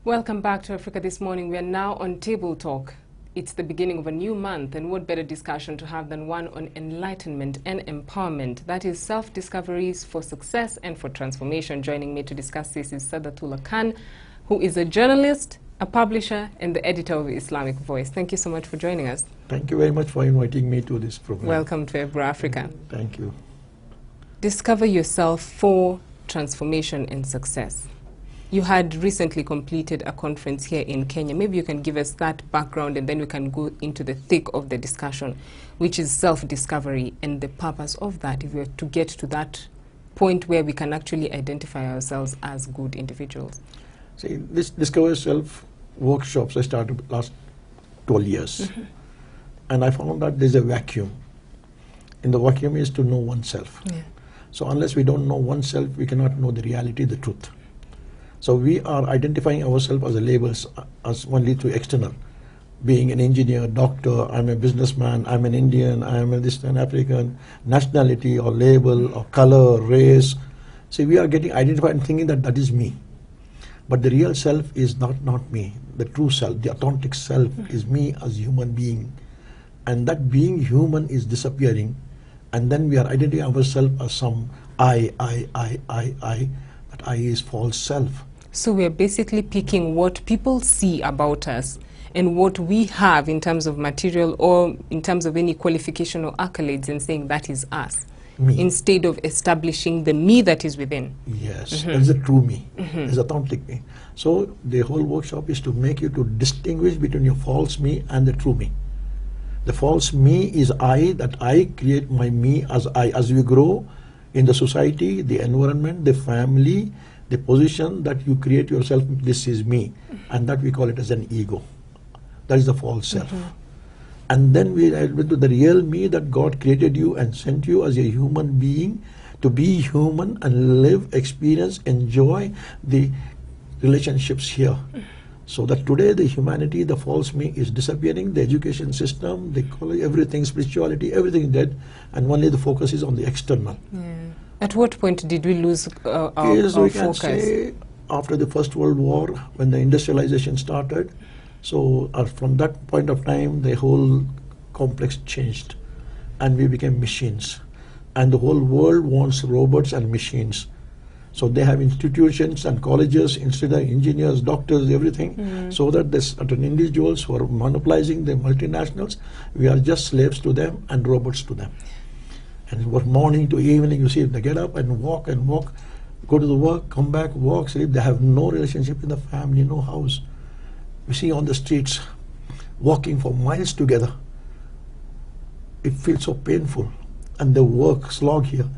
Welcome back to Africa This Morning. We are now on Table Talk. It's the beginning of a new month, and what better discussion to have than one on enlightenment and empowerment. That is self-discoveries for success and for transformation. Joining me to discuss this is Sadathullah Khan, who is a journalist, a publisher, and the editor of Islamic Voice. Thank you so much for joining us. Thank you very much for inviting me to this program. Welcome to Ebro Africa. Thank you. Discover yourself for transformation and success. You had recently completed a conference here in Kenya. Maybe you can give us that background, and then we can go into the thick of the discussion, which is self-discovery and the purpose of that, if we were to get to that point where we can actually identify ourselves as good individuals. See, this Discover Yourself workshops I started last 12 years. Mm-hmm. And I found that there's a vacuum. And the vacuum is to know oneself. Yeah. So unless we don't know oneself, we cannot know the reality, the truth. So we are identifying ourselves as a labels as only to external. Being an engineer, doctor, I'm a businessman, I'm an Indian, I'm a this an African, nationality or label or color, race. See, we are getting identified and thinking that that is me. But the real self is not me. The true self, the authentic self is me as human being. And that being human is disappearing. And then we are identifying ourselves as some I. That I is false self. So we are basically picking what people see about us and what we have in terms of material or in terms of any qualification or accolades, and saying that is us, me, instead of establishing the me that is within. Yes, mm-hmm. That's the true me, it's authentic me. So the whole workshop is to make you to distinguish between your false me and the true me. The false me is I, that I create my me as I. As we grow in the society, the environment, the family, the position that you create yourself, this is me, and that we call it as an ego. That is the false self. And then we admit to the real me, that God created you and sent you as a human being to be human and live, experience, enjoy the relationships here. So that today the humanity, the false me is disappearing, the education system, the college, everything, spirituality, everything is dead, and only the focus is on the external. Yeah. At what point did we lose our we can focus? Say after the First World War, when the industrialization started, so from that point of time, the whole complex changed, and we became machines. And the whole world wants robots and machines. So they have institutions and colleges instead of engineers, doctors, everything, so that there's certain individuals who are monopolizing the multinationals, we are just slaves to them and robots to them. And from morning to evening, you see, they get up and walk, go to the work, come back, walk, sleep. They have no relationship in the family, no house. You see on the streets, walking for miles together. It feels so painful. And they work, slog here.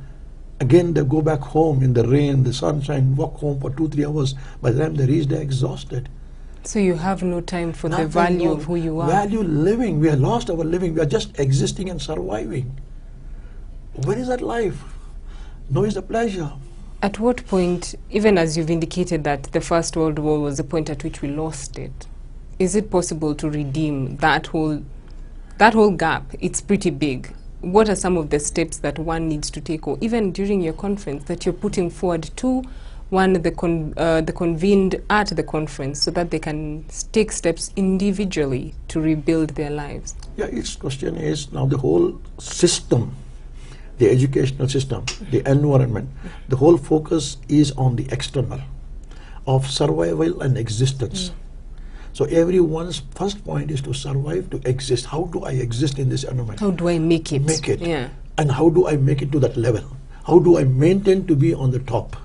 Again, they go back home in the rain, the sunshine, walk home for 2-3 hours. By the time they reach, they're exhausted. So you have no time for the value of who you are. Value living. We have lost our living. We are just existing and surviving. Where is that life? No is the pleasure. At what point, even as you've indicated that the First World War was the point at which we lost it, is it possible to redeem that whole gap? It's pretty big. What are some of the steps that one needs to take, or even during your conference, that you're putting forward to the convened at the conference, so that they can take steps individually to rebuild their lives? Yeah, its question is now the whole system, the educational system, the environment, the whole focus is on the external of survival and existence. So everyone's first point is to survive, to exist. How do I exist in this environment? How do I make it? Make it. Yeah. And how do I make it to that level? How do I maintain to be on the top?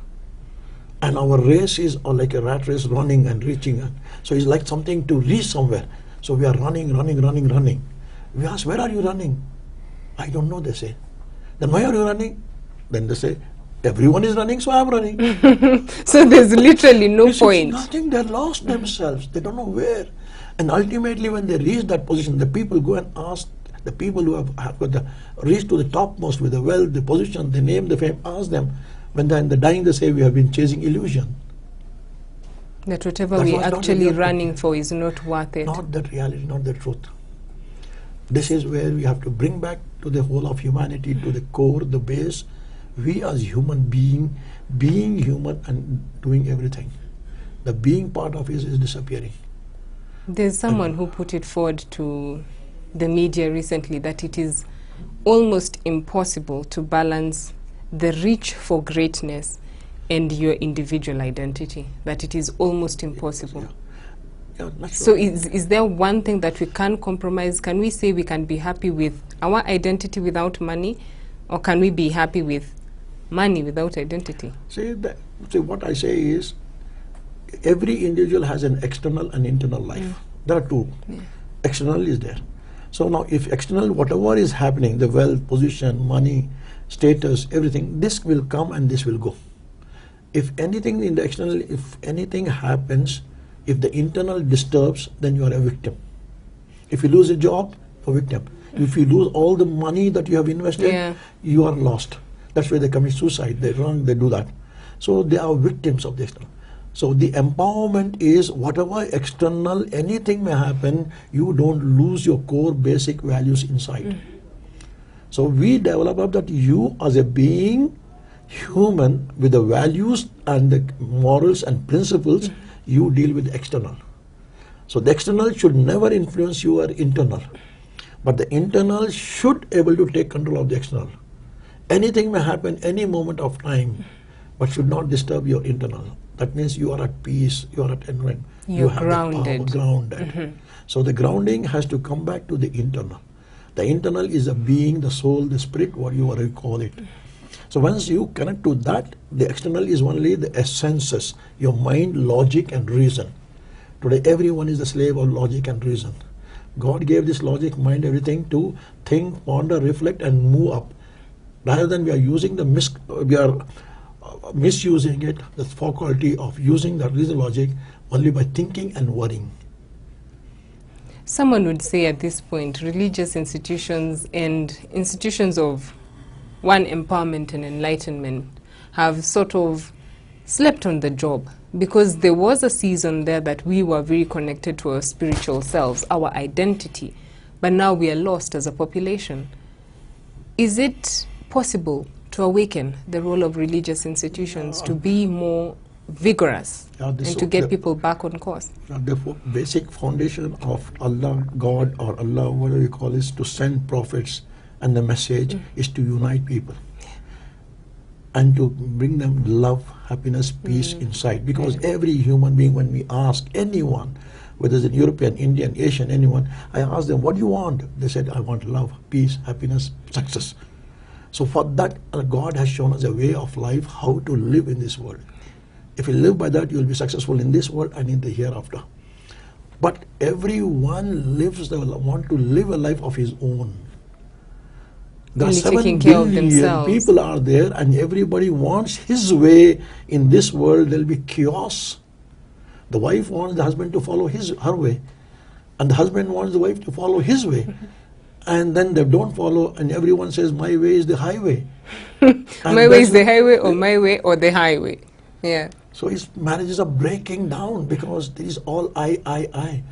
And our race is like a rat race, running and reaching. So it's like something to reach somewhere. So we are running. We ask, where are you running? I don't know, they say. Then why are you running? Then they say, everyone is running, so I'm running. So there's literally no point. Nothing, they're lost themselves. They don't know where. And ultimately when they reach that position, the people go and ask the people who have got the reach to the topmost with the wealth, the position, the name, the fame, ask them. When they're in the dying, they say, we have been chasing illusion. That whatever That we're was not actually reality. running for is not worth it. Not that reality, not the truth. This is where we have to bring back to the whole of humanity, to the core, the base. We as human being human and doing everything. The being part of it is disappearing. There's someone who put it forward to the media recently that it is almost impossible to balance the reach for greatness and your individual identity, that it is almost impossible. Yeah, So is there one thing that we can compromise? Can we say we can be happy with our identity without money, or can we be happy with money without identity? See, what I say is, every individual has an external and internal life. There are two. External is there. So now if external, whatever is happening, the wealth, position, money, status, everything, this will come and this will go. If anything in the external, if anything happens, if the internal disturbs, then you are a victim. If you lose a job, a victim. If you lose all the money that you have invested, you are lost. That's why they commit suicide. They run, they do that. So they are victims of the external. So the empowerment is whatever external, anything may happen, you don't lose your core basic values inside. So we develop that you as a being, human, with the values and the morals and principles, you deal with the external. So the external should never influence your internal. But the internal should able to take control of the external. Anything may happen any moment of time, but should not disturb your internal. That means you are at peace, you are at environment. You're have grounded. The power, grounded. So the grounding has to come back to the internal. The internal is the being, the soul, the spirit, what you want to call it. So once you connect to that, the external is only the essences, your mind, logic and reason. Today everyone is the slave of logic and reason. God gave this logic, mind, everything to think, ponder, reflect and move up. Rather than we are using misusing it, the faculty of using the reason logic only by thinking and worrying. Someone would say at this point, religious institutions and institutions of empowerment and enlightenment have sort of slept on the job, because there was a season there that we were very connected to our spiritual selves, our identity, but now we are lost as a population. Is it possible to awaken the role of religious institutions to be more vigorous and to get people back on course? The basic foundation of Allah, God or Allah, whatever you call it, is to send prophets, and the message is to unite people and to bring them love, happiness, peace inside. Because every human being, when we ask anyone, whether it's a European, Indian, Asian, anyone, I ask them, what do you want? They said, I want love, peace, happiness, success. So for that, God has shown us a way of life, how to live in this world. If you live by that, you will be successful in this world and in the hereafter. But everyone want to live a life of his own. There are 7 billion people are there, and everybody wants his way. In this world, there will be chaos. The wife wants the husband to follow her way, and the husband wants the wife to follow his way. And then they don't follow, and everyone says, my way is the highway. My way is the highway, or my way or the highway. Yeah. So his marriages are breaking down because there is all I.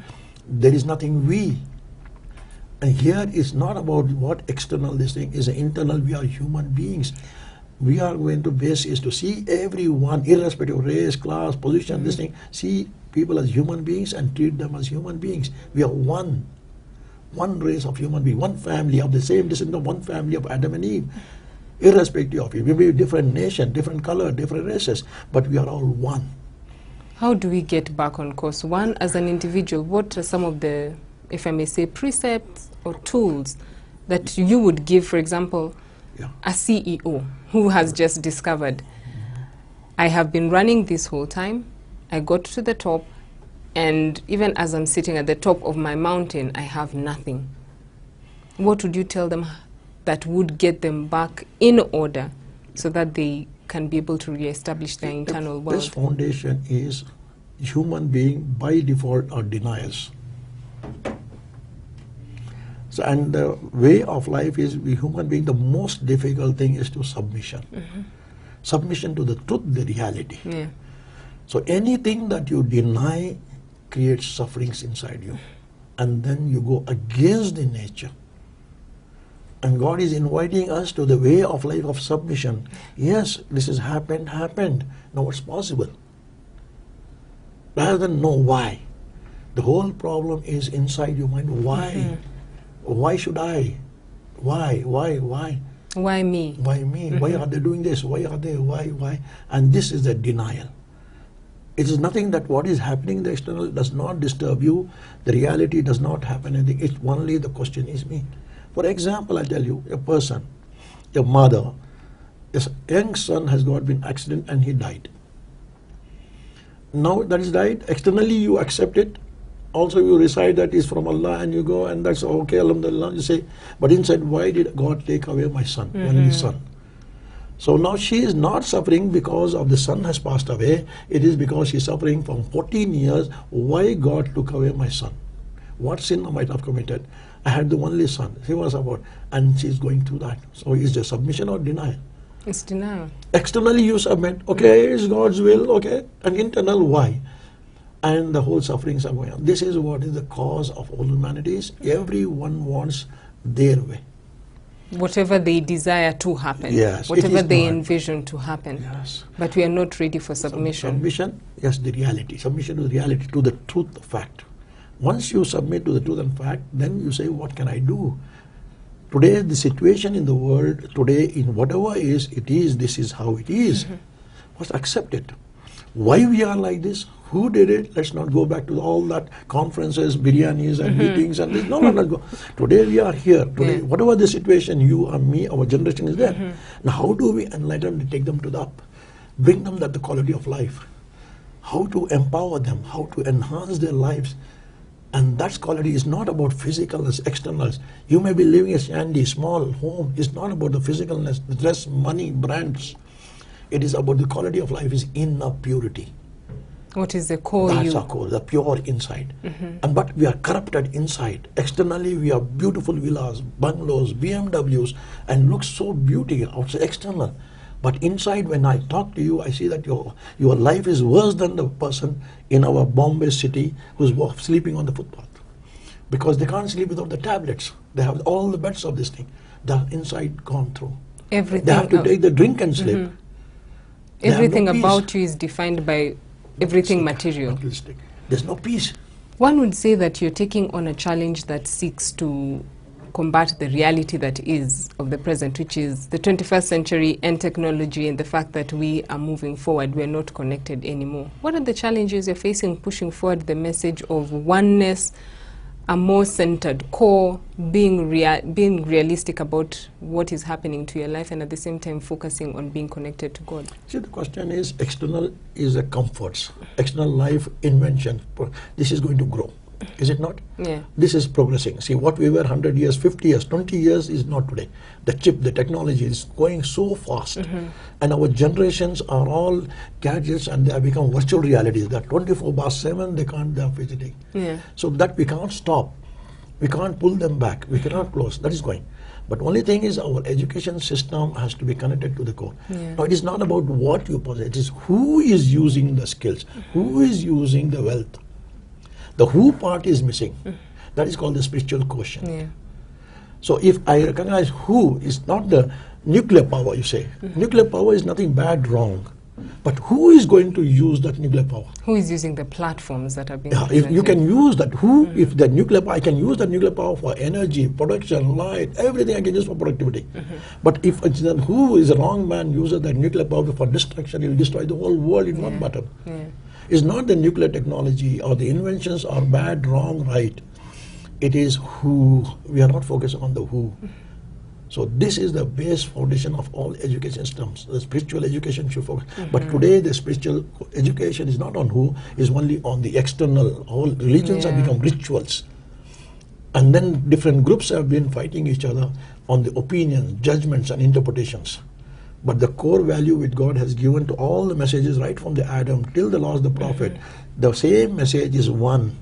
There is nothing we. And here is not about what external this thing is, internal. We are human beings. We are going to base is to see everyone, irrespective of race, class, position, this thing, see people as human beings and treat them as human beings. We are one race of human beings, one family of the same descendant of one family of Adam and Eve. Irrespective of it, we may be different nation, different color, different races, but we are all one. How do we get back on course? One, as an individual, what are some of the, if I may say, precepts or tools that you would give, for example, a CEO who has just discovered, I have been running this whole time, I got to the top, and even as I'm sitting at the top of my mountain, I have nothing. What would you tell them that would get them back in order so that they can be able to re-establish their internal world? This foundation is human being by default are deniers. So, and the way of life is we human being, the most difficult thing is to submission. Submission to the truth, the reality. So anything that you deny creates sufferings inside you. And then you go against the nature. And God is inviting us to the way of life of submission. Yes, this has happened. Now it's possible. Rather than know why. The whole problem is inside your mind. Why? Why should I? Why? Why me? Why me? Why are they doing this? Why are they? Why? And this is the denial. It is nothing that what is happening in the external does not disturb you. The reality does not happen anything. It's only the question is me. For example, I'll tell you, a person, a mother, a young son has got been accident and he died. Now that is died, externally you accept it. Also you recite that is from Allah and you go and that's okay, alhamdulillah, you say, but inside, why did God take away my son, only son? So now she is not suffering because of the son has passed away. It is because she is suffering from 14 years. Why God took away my son? What sin I might have committed? I had the only son. She was about, and she is going through that. So is there submission or denial? It's denial. Externally you submit, okay, it's God's will, okay, and internal why? And the whole sufferings are going on. This is what is the cause of all humanities. Everyone wants their way. Whatever they desire to happen. Yes. Whatever they envision to happen. Yes. But we are not ready for submission. Submission, yes, the reality. Submission to the reality, to the truth of fact. Once you submit to the truth and fact, then you say, what can I do? Today, the situation in the world, today, in whatever is, it is, this is how it is. Must accept it. Why we are like this? Who did it? Let's not go back to all that conferences, biryanis and meetings and this. No, not go. Today we are here. Today, whatever the situation, you and me, our generation is there. Now, how do we enlighten and take them to the up? Bring them that the quality of life. How to empower them, how to enhance their lives. And that quality is not about physicalness, externals. You may be living a shandy, small home. It's not about the physicalness, the dress, money, brands. It is about the quality of life is inner purity. What is the core That's you? our core, the pure inside. And but we are corrupted inside. Externally, we have beautiful villas, bungalows, BMWs, and looks so beautiful outside external. But inside, when I talk to you, I see that your life is worse than the person in our Bombay city who's sleeping on the footpath. Because they can't sleep without the tablets. They have all the beds of this thing. They're inside gone through. Everything. They have to take the drink and sleep. Everything about you is defined by everything material. Materialistic. There's no peace. One would say that you're taking on a challenge that seeks to combat the reality that is of the present, which is the 21st century and technology and the fact that we are moving forward, we're not connected anymore. What are the challenges you're facing pushing forward the message of oneness, a more centered core, being realistic about what is happening to your life and at the same time focusing on being connected to God? See, the question is, external is a comforts. External life, invention, this is going to grow. Is it not? Yeah. This is progressing. See, what we were 100 years, 50 years, 20 years is not today. The chip, the technology is going so fast. And our generations are all gadgets and they have become virtual realities. They're 24/7, they're visiting. Yeah. So that we can't stop. We can't pull them back. We cannot close. That is going. But only thing is our education system has to be connected to the core. Yeah. Now, it is not about what you possess. It is who is using the skills, who is using the wealth. The who part is missing. That is called the spiritual quotient. Yeah. So if I recognize who is not the nuclear power, you say. Nuclear power is nothing bad, wrong. But who is going to use that nuclear power? Who is using the platforms that are being If you can use that, who, if the nuclear power, I can use that nuclear power for energy, production, light, everything I can use for productivity. But if it's then who is a wrong man uses that nuclear power for destruction, he will destroy the whole world in one button. Yeah. It's not the nuclear technology or the inventions are bad, wrong, right. It is who. We are not focusing on the who. So this is the base foundation of all education systems. The spiritual education should focus. But today the spiritual education is not on who, is only on the external. All religions have become rituals. And then different groups have been fighting each other on the opinions, judgments and interpretations. But the core value which God has given to all the messages right from the Adam till the last the prophet, the same message is one.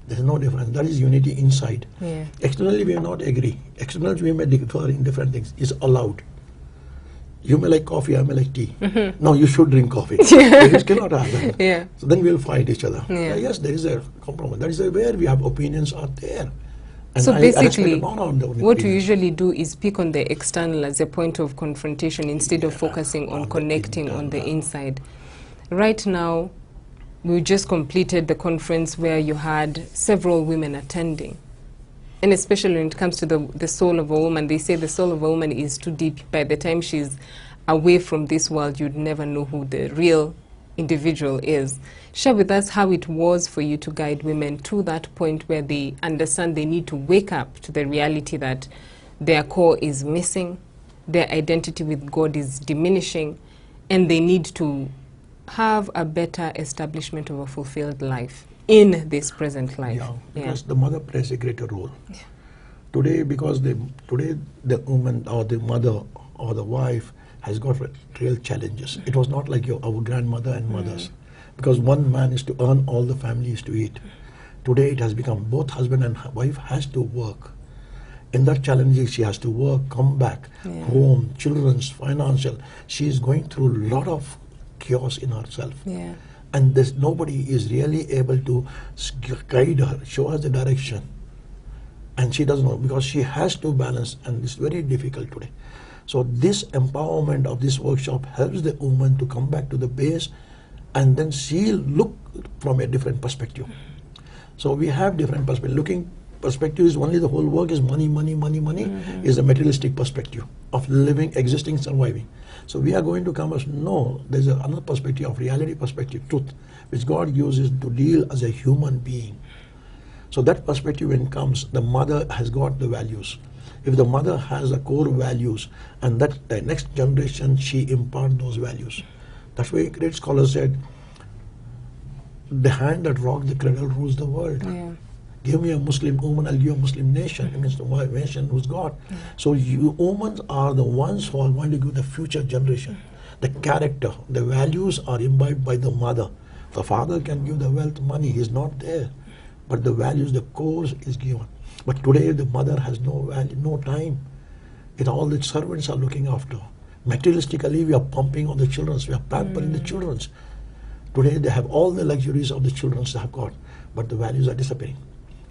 There is no difference. That is unity inside. Yeah. Externally we may not agree. Externally we may differ in different things. It's allowed. You may like coffee, I may like tea. No, you should drink coffee. You cannot have that. Yeah. So then we'll fight each other. Yeah. Yes, there is a compromise. That is where we have opinions are there. And So I basically, respect and honor the what you opinions. usually do is pick on the external as a point of confrontation instead of focusing on connecting on the inside. Right now, we just completed the conference where you had several women attending. And especially when it comes to the soul of a woman, they say the soul of a woman is too deep. By the time she's away from this world, you'd never know who the real individual is. Share with us how it was for you to guide women to that point where they understand they need to wake up to the reality that their core is missing, their identity with God is diminishing, and they need to have a better establishment of a fulfilled life in this present life. Yeah, because the mother plays a greater role. Yeah. Today, because today the woman or the mother or the wife has got real challenges. It was not like our grandmother and mothers. Because one man is to earn, all the family is to eat. Today it has become both husband and wife has to work. In that challenge, she has to work, come back, home, children's, financial. She is going through a lot of chaos in herself. Yeah. And nobody is really able to guide her, show her the direction. And she doesn't know, because she has to balance, and it's very difficult today. So this empowerment of this workshop helps the woman to come back to the base, and then she'll look from a different perspective. So we have different perspective. Looking perspective is only the whole work is money, money, money, money, is a materialistic perspective of living, existing, surviving. So we are going to come as, no, there's another perspective of reality perspective, truth, which God uses to deal as a human being. So that perspective when it comes, the mother has got the values. If the mother has the core values, and that the next generation, she imparts those values. That's why a great scholar said, the hand that rocks the cradle rules the world. Yeah. Give me a Muslim woman, I'll give you a Muslim nation. It means the nation who's God. So you women are the ones who are going to give the future generation. The character, the values are imbibed by the mother. The father can give the wealth, money, he's not there. But the values, the cause is given. But today the mother has no value, no time. All the servants are looking after. Materialistically, we are pumping on the children, we are pampering the children. Today they have all the luxuries of the children they have got, but the values are disappearing.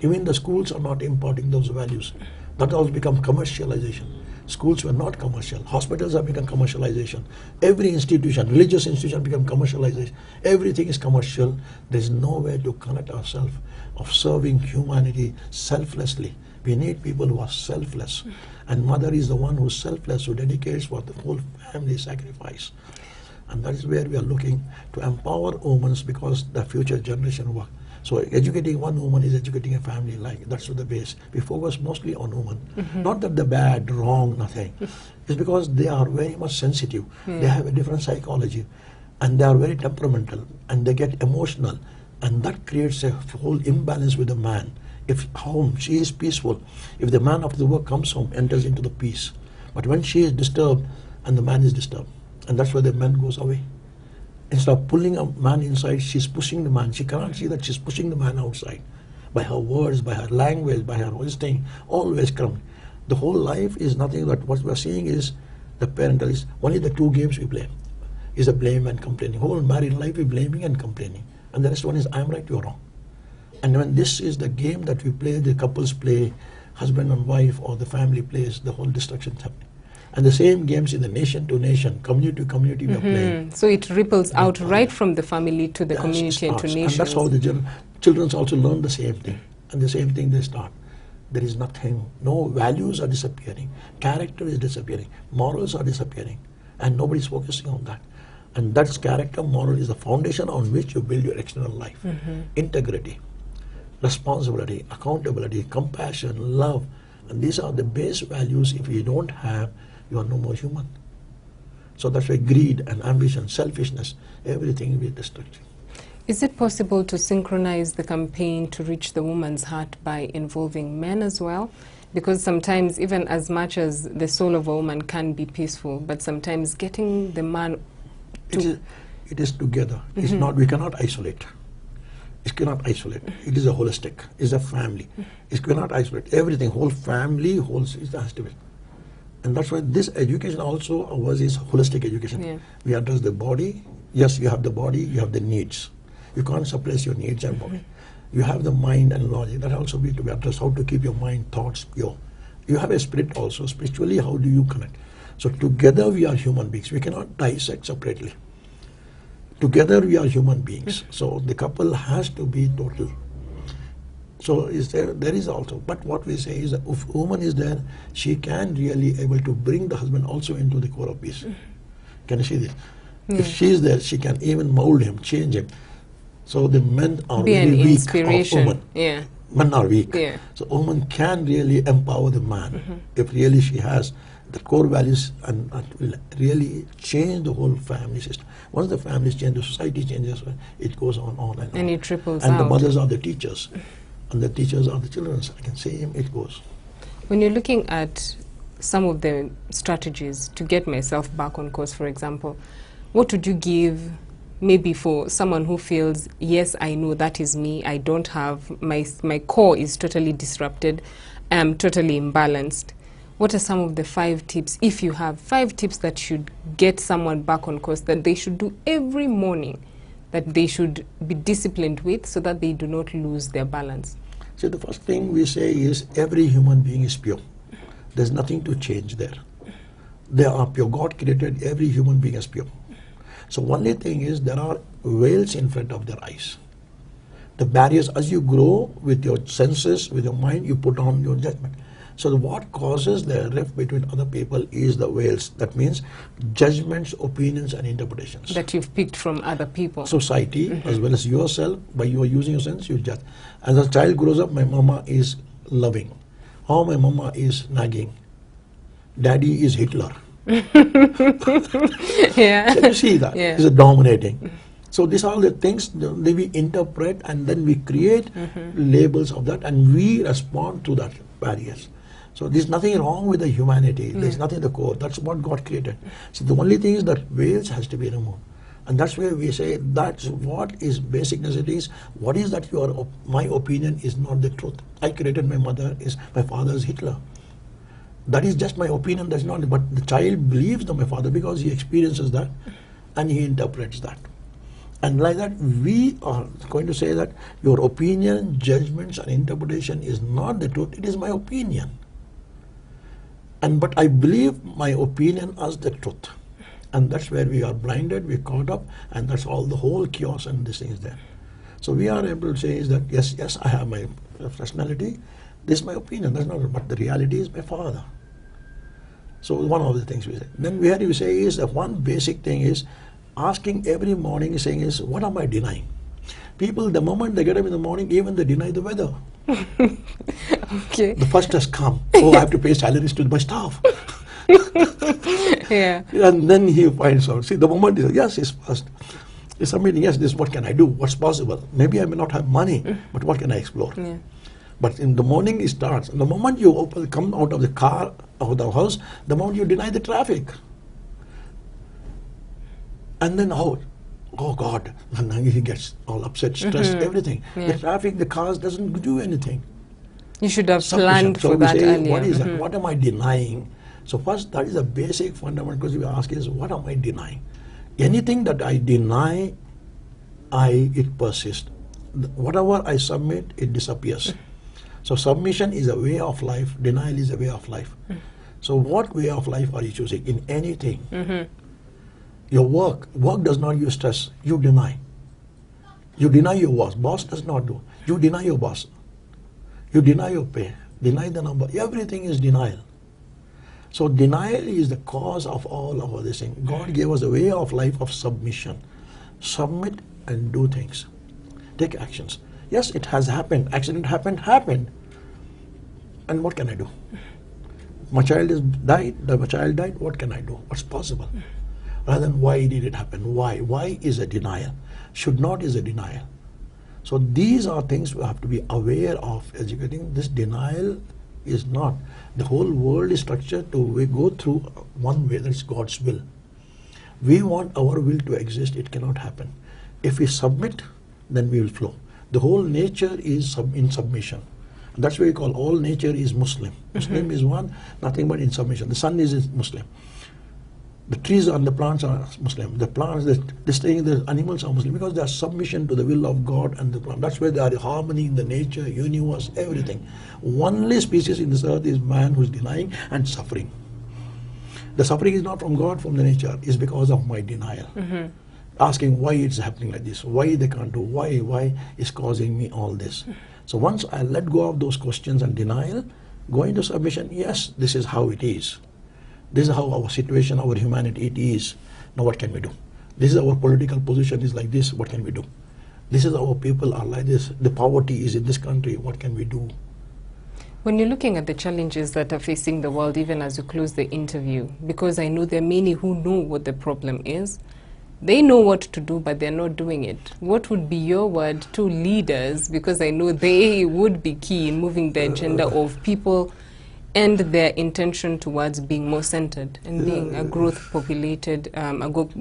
Even the schools are not imparting those values. That all become commercialization. Schools were not commercial. Hospitals have become commercialization. Every institution, religious institution become commercialization. Everything is commercial. There is no way to connect ourselves of serving humanity selflessly. We need people who are selfless. And mother is the one who is selfless, who dedicates for the whole family sacrifice. And that is where we are looking to empower women, because the future generation work. So educating one woman is educating a family. That's the base. We focus mostly on women. Not that they're bad, wrong, nothing. It's because they are very much sensitive. They have a different psychology, and they are very temperamental, and they get emotional, and that creates a whole imbalance with the man. If home she is peaceful, if the man after the work comes home, enters into the peace. But when she is disturbed, and the man is disturbed, and that's why the man goes away. Instead of pulling a man inside, she's pushing the man. She cannot see that she's pushing the man outside. By her words, by her language, by her whole thing, always come. The whole life is nothing but what we're seeing is the parental is only the two games we play. Is a blame and complaining. Whole married life is blaming and complaining. And the rest one is I'm right, you're wrong. And when this is the game that we play, the couples play, husband and wife or the family plays, the whole destruction is happening. And the same games in the nation to nation, community to community we are playing. So it ripples out right from the family to the community and to nations. And that's how the children also learn the same thing. And the same thing they start. There is nothing, no values are disappearing. Character is disappearing. Morals are disappearing. And nobody's focusing on that. And that's character, moral is the foundation on which you build your external life. Integrity, responsibility, accountability, compassion, love. And these are the base values. If you don't have, you are no more human. So that's why greed and ambition, selfishness, everything will be destructive. Is it possible to synchronize the campaign to reach the woman's heart by involving men as well? Because sometimes, even as much as the soul of a woman can be peaceful, but sometimes getting the man to... It is together. It's not, we cannot isolate. It cannot isolate. It is a holistic. It's a family. It cannot isolate. Everything, whole family, it has to be. And that's why this education also ours is holistic education. Yeah. We address the body. Yes, you have the body, you have the needs. You can't suppress your needs and body. You have the mind and logic. That also need to be addressed. How to keep your mind, thoughts pure. You have a spirit also. Spiritually, how do you connect? So together we are human beings. We cannot dissect separately. Together we are human beings. So the couple has to be total. So there is also, but what we say is that if woman is there, she can really able to bring the husband also into the core of peace. Can you see this? If she is there, she can even mold him, change him. So the men are Be really an weak inspiration. of woman. Yeah. Men are weak. Yeah. So woman can really empower the man if really she has the core values and will really change the whole family system. Once the families change, the society changes, it goes on and on. And it ripples and out. the mothers are the teachers. And the teachers are the children. So I can say it goes. When you're looking at some of the strategies to get myself back on course, for example, what would you give maybe for someone who feels, yes, I know that is me, I don't have, my core is totally disrupted, I'm totally imbalanced. What are some of the 5 tips, if you have 5 tips that should get someone back on course, that they should do every morning, that they should be disciplined with so that they do not lose their balance? So the first thing we say is every human being is pure. There's nothing to change there. They are pure. God created every human being as pure. So only thing is there are veils in front of their eyes. The barriers, as you grow with your senses, with your mind, you put on your judgment. So what causes the rift between other people is the veils. That means judgments, opinions and interpretations. That you've picked from other people. Society as well as yourself, by you are using your sense, you judge. As a child grows up, my mama is loving. Oh, my mama is nagging. Daddy is Hitler. Yeah. Can you see that? Yeah. He's dominating. So these are the things that we interpret and then we create labels of that and we respond to that barriers. So there's nothing wrong with the humanity. There's nothing in the core. That's what God created. So the only thing is that veils has to be removed. And that's where we say that's what is basic necessities. What is that my opinion is not the truth. I created my mother, my father is Hitler. That is just my opinion, that's not, but the child believes that my father because he experiences that and he interprets that. And like that, we are going to say that your opinion, judgments and interpretation is not the truth, it is my opinion. But I believe my opinion as the truth. And that's where we are blinded, we're caught up, and that's all the whole chaos and these things there. So we are able to say is that, yes, I have my personality, this is my opinion, that's not, but the reality is my father. So one of the things we say. Then where you say is that one basic thing is asking every morning saying is, what am I denying? People, the moment they get up in the morning, even they deny the weather. Okay. The first has come. Oh, I have to pay salaries to my staff. Yeah. And then he finds out. See, the moment he says, yes, it's first. It's something, yes, this, what can I do? What's possible? Maybe I may not have money, but what can I explore? Yeah. But in the morning it starts. And the moment you come out of the car, out of the house, the moment you deny the traffic. And then oh God, and then he gets all upset, stressed, everything. Yeah. The traffic, the cars doesn't do anything. You should have Submission. planned So for we that say, earlier. what is that? What am I denying? So first, that is the basic fundamental question we ask is, what am I denying? Anything that I deny, it persists. Whatever I submit, it disappears. So submission is a way of life, denial is a way of life. So what way of life are you choosing in anything? Your work does not use stress, you deny. You deny your boss does not do. You deny your boss. You deny your pay, deny the number, everything is denial. So denial is the cause of all of this thing. God gave us a way of life of submission. Submit and do things. Take actions. Yes, it has happened. Accident happened. And what can I do? My child died, what can I do? What's possible? Rather than why did it happen? Why? Why is a denial? Should not is a denial. So these are things we have to be aware of educating. This denial is not. The whole world is structured to we go through one way, that's God's will. We want our will to exist, it cannot happen. If we submit, then we will flow. The whole nature is in submission. That's why we call all nature is Muslim. Muslim is one, nothing but in submission. The sun is Muslim. The trees and the plants are Muslim. The plants, the animals are Muslim because they are submission to the will of God and the plant. That's why they are harmony in the nature, universe, everything. Only species in this earth is man who is denying and suffering. The suffering is not from God, from the nature. It's because of my denial. Asking why it's happening like this, why they can't do, why is causing me all this. So once I let go of those questions and denial, go into submission, yes, this is how it is. This is how our situation, our humanity it is. Now what can we do? This is our political position is like this, what can we do? This is our people are like this, the poverty is in this country, what can we do? When you're looking at the challenges that are facing the world, even as you close the interview, because I know there are many who know what the problem is, they know what to do, but they're not doing it. What would be your word to leaders, because I know they would be key in moving the agenda of people and their intention towards being more centered and being a growth populated,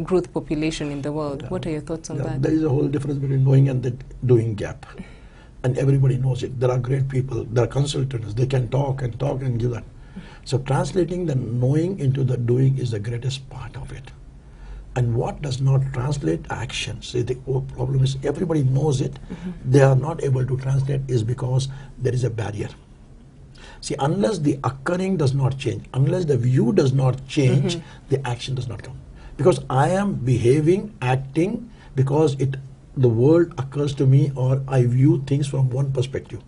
growth population in the world. What are your thoughts on that? There is a whole difference between knowing and the doing gap. And everybody knows it. There are great people, there are consultants, they can talk and give that. So translating the knowing into the doing is the greatest part of it. And what does not translate action? See, the problem is everybody knows it, they are not able to translate is because there is a barrier. See, unless the occurring does not change, unless the view does not change, the action does not come. Because I am behaving, acting, because the world occurs to me or I view things from one perspective.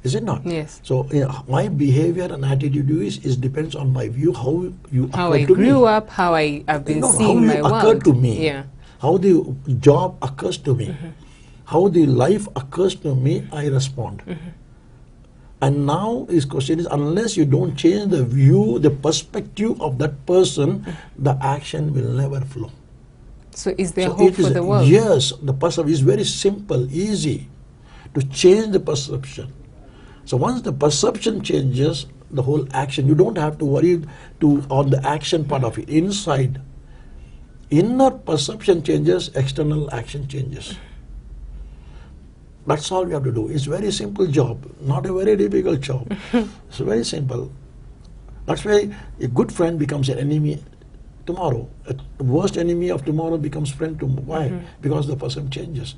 Is it not? Yes. So my behavior and attitude depends on my view, how you how occur I to me. grew up, how I have been seeing my world. How you occur to me. Yeah. How the job occurs to me. How the life occurs to me, I respond. And now his question is, unless you don't change the view, the perspective of that person, the action will never flow. So is there hope for the world? Yes, the perception is very simple, easy to change the perception. So once the perception changes, the whole action, you don't have to worry on the action part of it. Inside, inner perception changes, external action changes. That's all we have to do. It's a very simple job, not a very difficult job. It's very simple. That's why a good friend becomes an enemy tomorrow. A worst enemy of tomorrow becomes friend tomorrow. Why? Because the perception changes.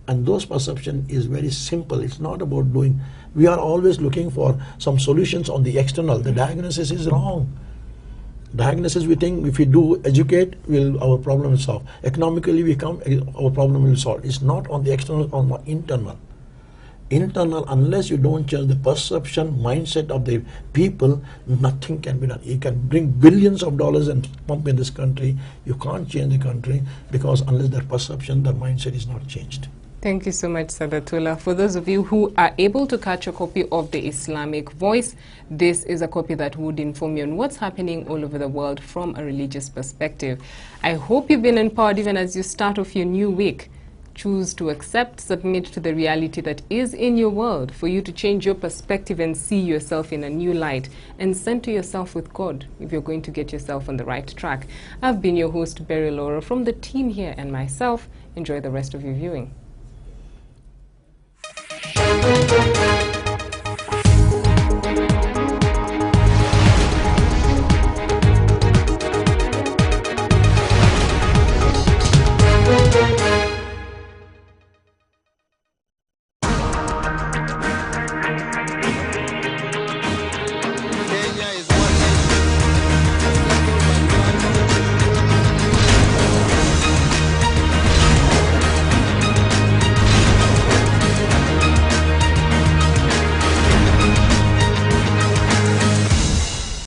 And those perception is very simple. It's not about doing. We are always looking for some solutions on the external. The diagnosis is wrong. Diagnosis, we think if we do educate, our problem will solve. Economically, our problem will solve. It's not on the external, on the internal. Internal, unless you don't change the perception, mindset of the people, nothing can be done. You can bring billions of dollars and pump in this country. You can't change the country because unless their perception, their mindset is not changed. Thank you so much, Sadathullah. For those of you who are able to catch a copy of the Islamic Voice, this is a copy that would inform you on what's happening all over the world from a religious perspective. I hope you've been empowered even as you start off your new week. Choose to accept, submit to the reality that is in your world, for you to change your perspective and see yourself in a new light, and center yourself with God if you're going to get yourself on the right track. I've been your host, Beryl, Ooro, from the team here and myself. Enjoy the rest of your viewing.